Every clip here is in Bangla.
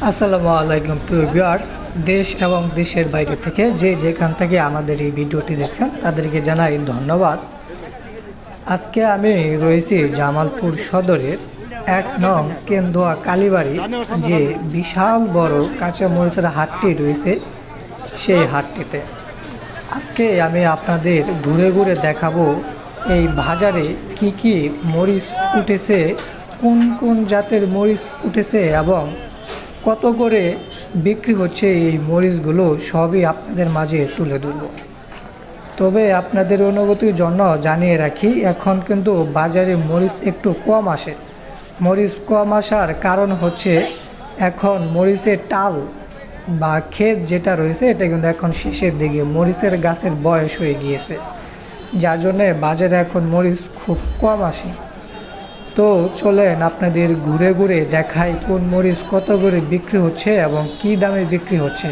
আসসালামু আলাইকুম প্রিয় ভিউয়ার্স, দেশ এবং দেশের বাইরে থেকে যেখান থেকে আমাদের এই ভিডিওটি দেখছেন তাদেরকে জানাই ধন্যবাদ। আজকে আমি রয়েছি জামালপুর সদরের ১ নং কেন্দুয়া কালীবাড়ি, যে বিশাল বড় কাঁচামরিচের হাটটি রয়েছে সেই হাটটিতে। আজকে আমি আপনাদের ঘুরে ঘুরে দেখাবো এই বাজারে কি কি মরিচ উঠেছে, কোন কোন জাতের মরিচ উঠেছে এবং কত করে বিক্রি হচ্ছে এই মরিচগুলো, সবই আপনাদের মাঝে তুলে ধরব। তবে আপনাদের অনুভূতির জন্য জানিয়ে রাখি, এখন কিন্তু বাজারে মরিচ একটু কম আসে। মরিচ কম আসার কারণ হচ্ছে এখন মরিচের টাল বা ক্ষেত যেটা রয়েছে এটা কিন্তু এখন শেষের দিকে, মরিচের গাছের বয়স হয়ে গিয়েছে, যার জন্যে বাজারে এখন মরিচ খুব কম আসে। তো চলেন আপনাদের ঘুরে ঘুরে দেখাই কোন মরিচ কত করে বিক্রি হচ্ছে এবং কি দামে বিক্রি হচ্ছে,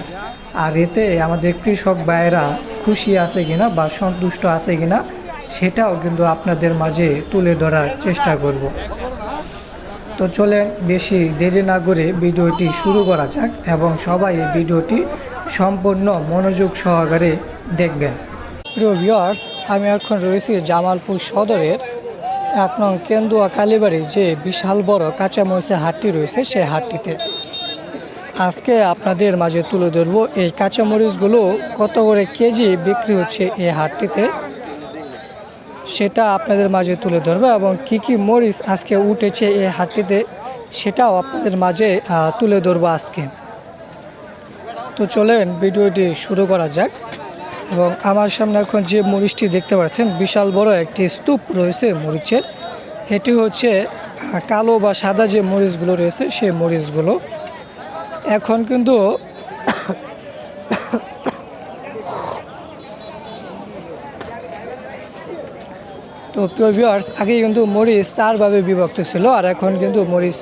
আর এতে আমাদের কৃষক ভাইয়েরা খুশি আছে কিনা বা সন্তুষ্ট আছে কিনা সেটাও কিন্তু আপনাদের মাঝে তুলে ধরার চেষ্টা করব। তো চলেন বেশি দেরি না করে ভিডিওটি শুরু করা যাক এবং সবাই এই ভিডিওটি সম্পূর্ণ মনোযোগ সহকারে দেখবেন। প্রিয় ভিউয়ার্স, আমি এখন রয়েছি জামালপুর সদরের ১ নং কেন্দুয়া কালীবাড়ি, যে বিশাল বড় কাঁচামরিচের হাটটি রয়েছে সেই হাটটিতে। আজকে আপনাদের মাঝে তুলে ধরবো এই কাঁচামরিচগুলো কত করে কেজি বিক্রি হচ্ছে এই হাটটিতে, সেটা আপনাদের মাঝে তুলে ধরবো এবং কি কি মরিচ আজকে উঠেছে এই হাটটিতে সেটাও আপনাদের মাঝে তুলে ধরবো আজকে। তো চলেন ভিডিওটি শুরু করা যাক। এবং আমার সামনে এখন যে মরিচটি দেখতে পাচ্ছেন, বিশাল বড় একটি স্তূপ রয়েছে মরিচের। এটি হচ্ছে কালো বা সাদা যে মরিচগুলো রয়েছে সেই মরিচগুলো। এখন কিন্তু তো প্রিয় ভিউয়ার্স, আগে কিন্তু মরিচ 4 ভাবে বিভক্ত ছিল, আর এখন কিন্তু মরিচ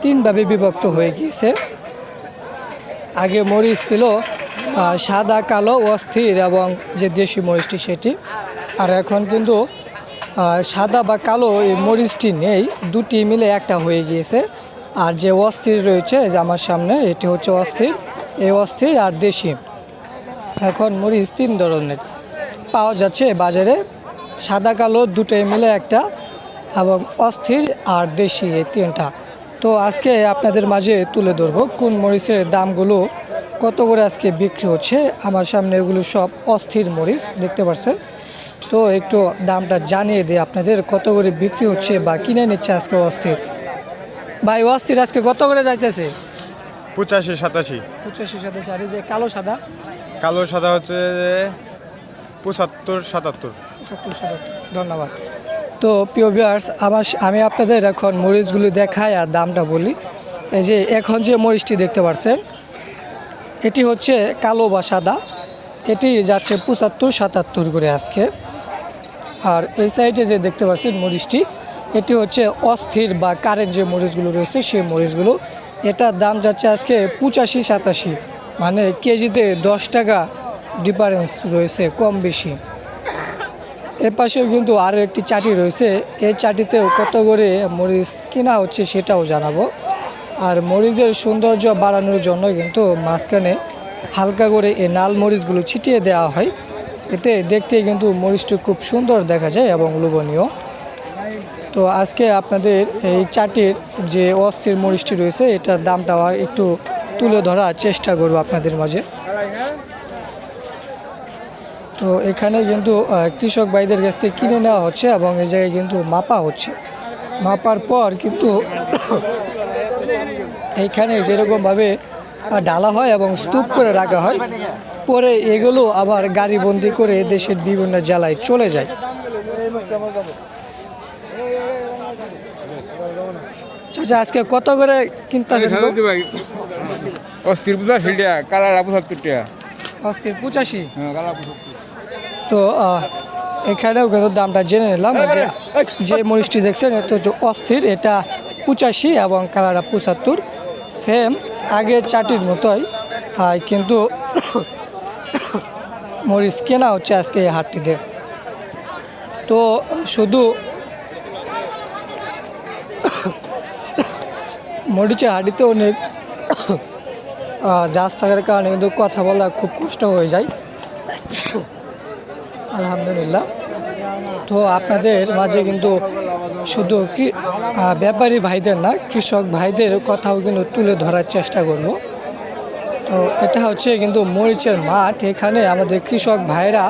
3 ভাবে বিভক্ত হয়ে গিয়েছে। আগে মরিচ ছিল সাদা, কালো, অস্থির এবং যে দেশি মরিচটি সেটি, আর এখন কিন্তু সাদা বা কালো এই মরিচটি নেই, দুটি মিলে একটা হয়ে গিয়েছে। আর যে অস্থির রয়েছে যে আমার সামনে, এটি হচ্ছে অস্থির, এই অস্থির আর দেশি। এখন মরিচ 3 ধরনের পাওয়া যাচ্ছে বাজারে, সাদা কালো দুটোই মিলে একটা এবং অস্থির আর দেশি, এই 3টা। তো আজকে আপনাদের মাঝে তুলে ধরবো কোন মরিচের দামগুলো কত করে আজকে বিক্রি হচ্ছে। আমার সামনে এগুলো সব অস্থির মরিচ দেখতে পাচ্ছেন। তো একটু দামটা জানিয়ে দিই আপনাদের, কত করে বিক্রি হচ্ছে বা কিনে নিচ্ছে আজকে অস্থির। ভাই, অস্থির আজকে কত করে যাইতেছে? 85, 87। 85, 87। আর এই যে কালো সাদা? কালো সাদা হচ্ছে 75, 77। 70, 70। ধন্যবাদ। তো প্রিয় ভিউয়ার্স, আমি আপনাদের এখন মরিচগুলো দেখাই আর দামটা বলি। এই যে এখন যে মরিচটি দেখতে পাচ্ছেন এটি হচ্ছে কালো বা সাদা, এটি যাচ্ছে 75, 77 করে আজকে। আর এই সাইডে যে দেখতে পাচ্ছেন মরিচটি, এটি হচ্ছে অস্থির বা কারেন্ট যে মরিচগুলো রয়েছে সেই মরিচগুলো। এটার দাম যাচ্ছে আজকে 85, 87, মানে কেজিতে 10 টাকা ডিফারেন্স রয়েছে, কম বেশি। এর পাশেও কিন্তু আরও একটি চাটি রয়েছে, এই চাটিতেও কত করে মরিচ কেনা হচ্ছে সেটাও জানাবো। আর মরিচের সৌন্দর্য বাড়ানোর জন্য কিন্তু মাঝখানে হালকা করে এই লাল মরিচগুলো ছিটিয়ে দেওয়া হয়, এতে দেখতে কিন্তু মরিচটি খুব সুন্দর দেখা যায় এবং লোভনীয়। তো আজকে আপনাদের এই চাটির যে অস্থির মরিচটি রয়েছে এটার দামটা একটু তুলে ধরার চেষ্টা করব আপনাদের মাঝে। তো এখানে কিন্তু কৃষক ভাইদের কাছ থেকে কিনে নেওয়া হচ্ছে এবং এই জায়গায় কিন্তু মাপা হচ্ছে। মাপার পর কিন্তু এইখানে যেরকমভাবে ডালা হয় এবং স্তূপ করে রাখা হয়, পরে এগুলো আবার গাড়িবন্দি করে দেশের বিভিন্ন জেলায় চলে যায়। আচ্ছা, আজকে কত করে কিনতেছেন? অস্থির 85 টাকা, কালার 75 টাকা। অস্থির 85। তো এখানেও কিন্তু দামটা জেনে নিলাম। যে মরিচটি দেখছেন এটা হচ্ছে অস্থির, এটা 85 এবং কালারটা 75, সেম আগের চাটির মতোই। কিন্তু মরিচ কেনা হচ্ছে আজকে এই হাটটিতে। তো শুধু মরিচের হাঁড়িতে অনেক জাহাজ থাকার কারণে কিন্তু কথা বলা খুব কষ্ট হয়ে যায়। আলহামদুলিল্লাহ। তো আপনাদের মাঝে কিন্তু শুধু ব্যাপারী ভাইদের না, কৃষক ভাইদের কথাও কিন্তু তুলে ধরার চেষ্টা করব। তো এটা হচ্ছে কিন্তু মরিচের মাঠ। এখানে আমাদের কৃষক ভাইরা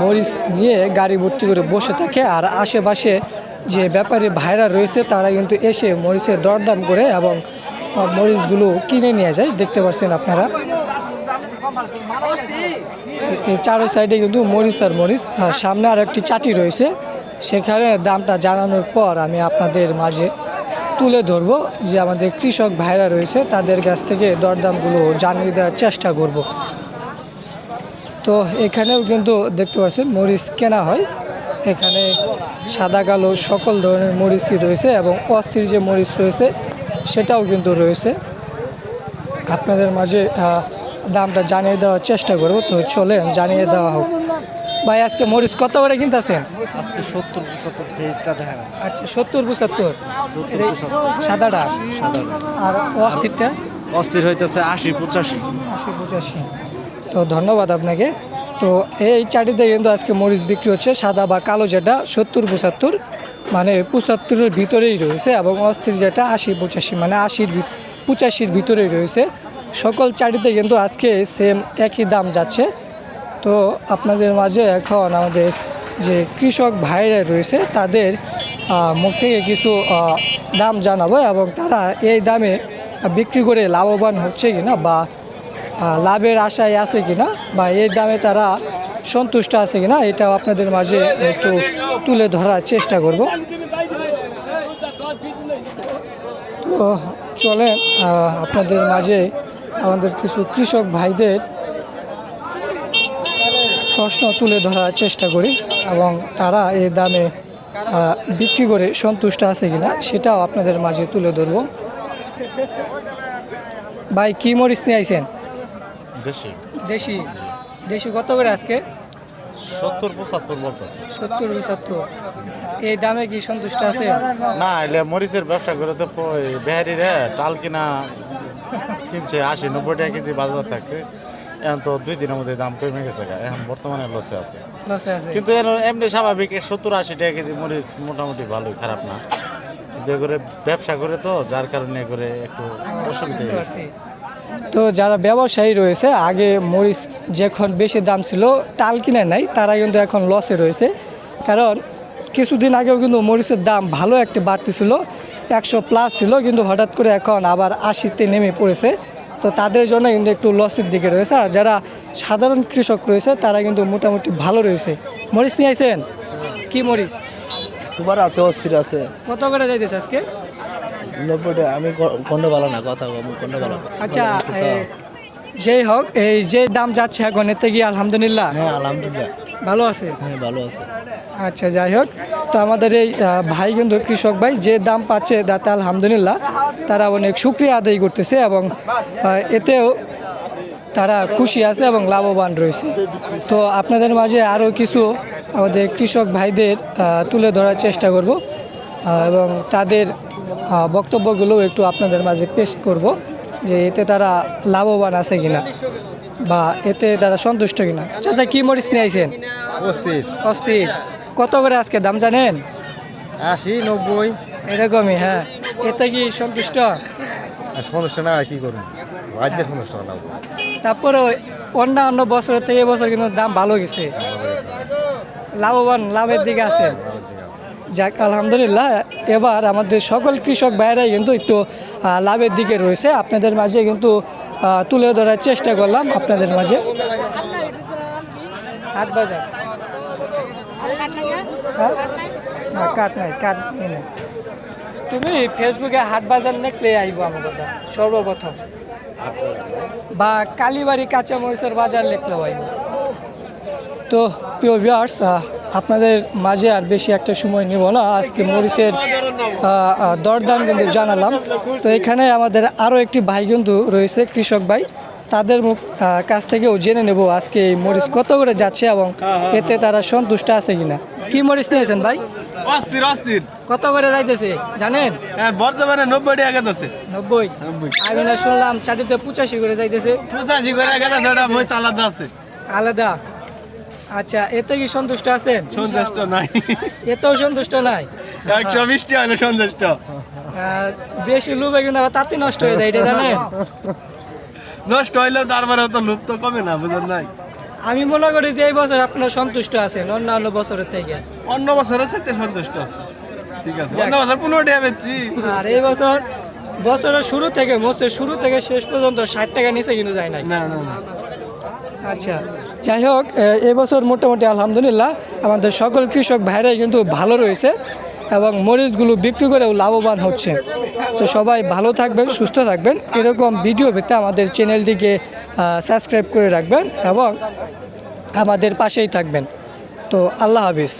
মরিচ নিয়ে গাড়ি ভর্তি করে বসে থাকে, আর আশেপাশে যে ব্যাপারী ভাইরা রয়েছে তারা কিন্তু এসে মরিচের দরদাম করে এবং মরিচগুলো কিনে নিয়ে যায়। দেখতে পাচ্ছেন আপনারা এই চারো সাইডে কিন্তু মরিচ আর মরিচ। সামনে আর একটি চাটি রয়েছে, সেখানে দামটা জানানোর পর আমি আপনাদের মাঝে তুলে ধরবো যে আমাদের কৃষক ভাইরা রয়েছে তাদের কাছ থেকে দরদামগুলো জানিয়ে দেওয়ার চেষ্টা করব। তো এখানেও কিন্তু দেখতে পাচ্ছেন মরিচ কেনা হয়। এখানে সাদা কালো সকল ধরনের মরিচই রয়েছে এবং অস্থির যে মরিচ রয়েছে সেটাও কিন্তু রয়েছে। আপনাদের মাঝে দামটা জানিয়ে দেওয়ার চেষ্টা করব। তো চলেন জানিয়ে দেওয়া হোক। ভাই আজকে মরিচ কত করে কিনতেছেন? আজকে 70-75 পেজটা দেখা যায়। আচ্ছা 70-75 সাদাটা, আর অস্থিরটা অস্থির হইতেছে 80-85। 80-85। তো ধন্যবাদ আপনাকে। তো এই চাটিতে কিন্তু আজকে মরিচ বিক্রি হচ্ছে, সাদা বা কালো যেটা 70-75, মানে 75-এর ভিতরেই রয়েছে, এবং অস্থির যেটা 80-85, মানে 80-85-র ভিতরেই রয়েছে। সকল চাটিতে কিন্তু আজকে সেম একই দাম যাচ্ছে। তো আপনাদের মাঝে এখন আমাদের যে কৃষক ভাইরা রয়েছে তাদের মুখ থেকে কিছু দাম জানাবো, এবং তারা এই দামে বিক্রি করে লাভবান হচ্ছে কিনা বা লাভের আশায় আছে কিনা বা এই দামে তারা সন্তুষ্ট আছে কিনা এটাও আপনাদের মাঝে একটু তুলে ধরার চেষ্টা করব। তো চলেন আপনাদের মাঝে আমাদের কিছু কৃষক ভাইদের প্রশ্ন তুলে ধরার চেষ্টা করি এবং তারা এই দামে বিক্রি করে সন্তুষ্ট আছে কিনা সেটাও আপনাদের মাঝে তুলে ধরব। ভাই কি মরিচ নিয়ে আইছেন? দেশি দেশি। দেশি কত করে আজকে? 70-75 বলতেছে। 70-75। এই দামে কি সন্তুষ্ট আছে? না এলে মরিচের ব্যবসা করে তো বেহারিরা টাল কিনা কিনছে 80-90 টাকা কেজি বাজার থাকতে, এখন তো 2 দিনের মধ্যে দাম কমে গেছে, এখন বর্তমানে লসে আছে। কিন্তু এমনি স্বাভাবিক 70-80 টাকা কেজি মরিচ মোটামুটি ভালোই, খারাপ না। কিন্তু করে ব্যবসা করে তো যার কারণে করে একটু অসুবিধা হয়েছে। তো যারা ব্যবসায়ী রয়েছে আগে মরিচ যখন বেশি দাম ছিল টাল কিনে নাই, তারা কিন্তু এখন লসে রয়েছে। কারণ কিছুদিন আগেও কিন্তু মরিচের দাম ভালো একটা বাড়তি ছিল, 100+ ছিল, কিন্তু হঠাৎ করে এখন আবার 80-তে নেমে পড়েছে। তো তাদের জন্য কিন্তু একটু লসের দিকে রয়েছে। আর যারা সাধারণ কৃষক রয়েছে তারা কিন্তু মোটামুটি ভালো রয়েছে। মরিচ নিয়ে আইছেন? কি মরিচ? সুপার আছে, অস্থির আছে। কত করে যাইতেছে আজকে? 90 টাকা। আমি কোনটা ভালো না, কথা কোনটা ভালো। আচ্ছা যেই হোক, এই যে দাম যাচ্ছে এখন এতে কি আলহামদুলিল্লাহ? হ্যাঁ আলহামদুলিল্লাহ ভালো আছে। হ্যাঁ ভালো আছে। আচ্ছা যাই হোক, তো আমাদের এই ভাই কিন্তু কৃষক ভাই যে দাম পাচ্ছে তাতে আলহামদুলিল্লাহ তারা অনেক শুকরিয়া আদায় করতেছে এবং এতেও তারা খুশি আছে এবং লাভবান রয়েছে। তো আপনাদের মাঝে আরও কিছু আমাদের কৃষক ভাইদের তুলে ধরার চেষ্টা করব এবং তাদের বক্তব্যগুলো একটু আপনাদের মাঝে পেশ করব যে এতে তারা লাভবান আছে কিনা বা এতে তারা সন্তুষ্ট কিনা। চাচা কি মরিচ নিয়ে আইছেন? অস্থির। অস্থির। কত করে আজকে দাম জানেন? 80-90। এরকমই। হ্যাঁ, এতে কি সন্তুষ্ট? সমস্যা না, কি করুন, রাজ্যের সমস্যা না। তারপরে অন্যান্য বছরের থেকে এবছর কিন্তু দাম ভালো গেছে, লাভবান, লাভের দিকে আছে। যাক আলহামদুলিল্লাহ, এবার আমাদের সকল কৃষক ভাইরাই কিন্তু একটু লাভের দিকে রয়েছে। আপনাদের মাঝে কিন্তু তুলে ধরার চেষ্টা করলাম আপনাদের মাঝে। হাট বাজার না, কাট নাই, কাট নেই। তুমি ফেসবুকে হাট বাজার লিখলে আইব আমার কথা সর্বপ্রথম, বা কালীবাড়ি কাঁচামরিচের বাজার লিখলেও আইব। তো প্রিয় ভিউয়ার্স, আপনাদের মাঝে আর বেশি একটা সময় নেব না। আজকে মরিচের দরদাম কিন্তু জানালাম। তো এখানে আমাদের আরও একটি ভাই কিন্তু রয়েছে, কৃষক ভাই, তাদের কাছ থেকেও জেনে নেব আজকে এই মরিচ কত করে যাচ্ছে এবং এতে তারা সন্তুষ্ট আছে কিনা। কি মরিচ নিয়েছেন ভাই? অস্থির অস্থির কত করে যাইতেছে জানেন? হ্যাঁ বর্তমানে 90 টাকা গেছে 90। আমি না শুনলাম চাটিতে 85 করে যাইতেছে। 85 করে গেছে ওটা মহিষ আলাদা আছে আলাদা। আচ্ছা, এতে কি সন্তুষ্ট আছেন? সন্তুষ্ট নাই এতেও সন্তুষ্ট নাই। 120 টা হলো সন্তুষ্ট বেশি লোভে কিন্তু আবার তাঁতি নষ্ট হয়ে যায়, এটা জানেন? নষ্ট হইলেও তারপরে তো লোভ তো কমে না বুঝলেন নাই আমি মনে করি যে এই বছর আপনার সন্তুষ্ট আছেন অন্যান্য বছরের থেকে। অন্য বছরের সাথে সন্তুষ্ট আছে ঠিক আছে অন্য বছর 15 টাকা বেচছি আর এই বছর বছরের শুরু থেকে মোস্টের শুরু থেকে শেষ পর্যন্ত 60 টাকা নিচে কিন্তু যায় নাই। না না না আচ্ছা, যাই হোক, এবছর মোটামুটি আলহামদুলিল্লাহ আমাদের সকল কৃষক ভাইরাই কিন্তু ভালো রয়েছে এবং মরিচগুলো বিক্রি করেও লাভবান হচ্ছে। তো সবাই ভালো থাকবেন, সুস্থ থাকবেন। এরকম ভিডিও পেতে আমাদের চ্যানেলটিকে সাবস্ক্রাইব করে রাখবেন এবং আমাদের পাশেই থাকবেন। তো আল্লাহ হাফিজ।